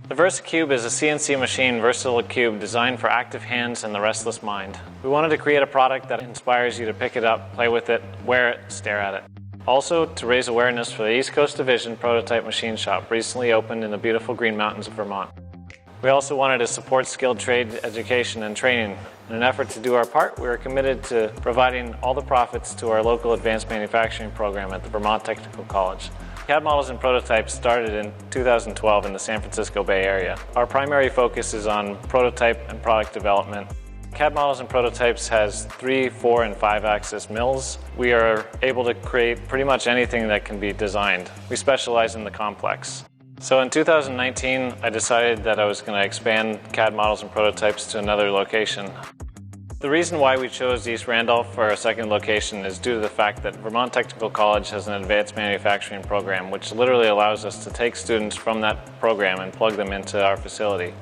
The VersiCube is a CNC machine versatile cube designed for active hands and the restless mind. We wanted to create a product that inspires you to pick it up, play with it, wear it, stare at it. Also, to raise awareness for the East Coast Division Prototype Machine Shop, recently opened in the beautiful Green Mountains of Vermont. We also wanted to support skilled trade education and training. In an effort to do our part, we are committed to providing all the profits to our local advanced manufacturing program at the Vermont Technical College. CAD models and prototypes started in 2012 in the San Francisco Bay Area. Our primary focus is on prototype and product development. CAD models and prototypes has 3, 4, and 5-axis mills. We are able to create pretty much anything that can be designed. We specialize in the complex. So in 2019, I decided that I was going to expand CAD models and prototypes to another location. The reason why we chose East Randolph for our second location is due to the fact that Vermont Technical College has an advanced manufacturing program, which literally allows us to take students from that program and plug them into our facility.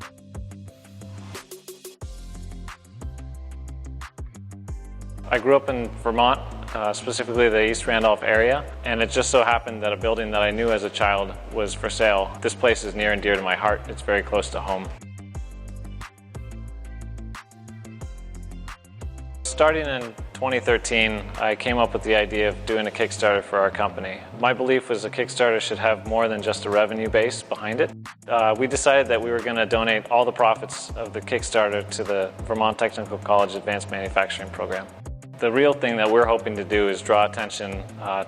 I grew up in Vermont, specifically the East Randolph area, and it just so happened that a building that I knew as a child was for sale. This place is near and dear to my heart. It's very close to home. Starting in 2013, I came up with the idea of doing a Kickstarter for our company. My belief was a Kickstarter should have more than just a revenue base behind it. We decided that we were going to donate all the profits of the Kickstarter to the Vermont Technical College Advanced Manufacturing Program. The real thing that we're hoping to do is draw attention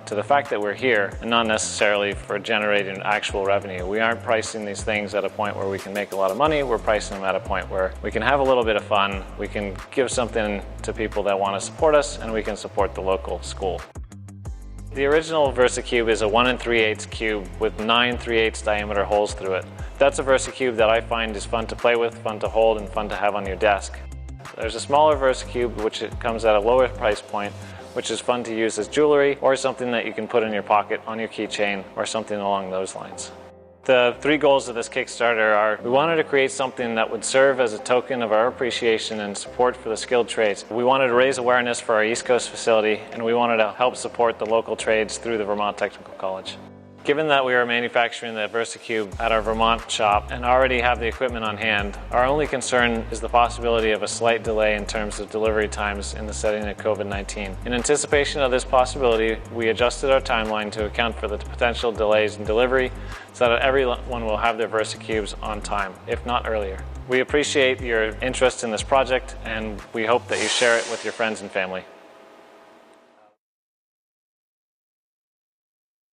to the fact that we're here and not necessarily for generating actual revenue. We aren't pricing these things at a point where we can make a lot of money. We're pricing them at a point where we can have a little bit of fun, we can give something to people that want to support us, and we can support the local school. The original VersiCube is a 1 3/8 cube with 9 3/8 diameter holes through it. That's a VersiCube that I find is fun to play with, fun to hold, and fun to have on your desk. There's a smaller VersiCube which comes at a lower price point, which is fun to use as jewelry or something that you can put in your pocket, on your keychain, or something along those lines. The 3 goals of this Kickstarter are: we wanted to create something that would serve as a token of our appreciation and support for the skilled trades. We wanted to raise awareness for our East Coast facility, and we wanted to help support the local trades through the Vermont Technical College. Given that we are manufacturing the VersiCube at our Vermont shop and already have the equipment on hand, our only concern is the possibility of a slight delay in terms of delivery times in the setting of COVID-19. In anticipation of this possibility, we adjusted our timeline to account for the potential delays in delivery so that everyone will have their VersiCubes on time, if not earlier. We appreciate your interest in this project, and we hope that you share it with your friends and family.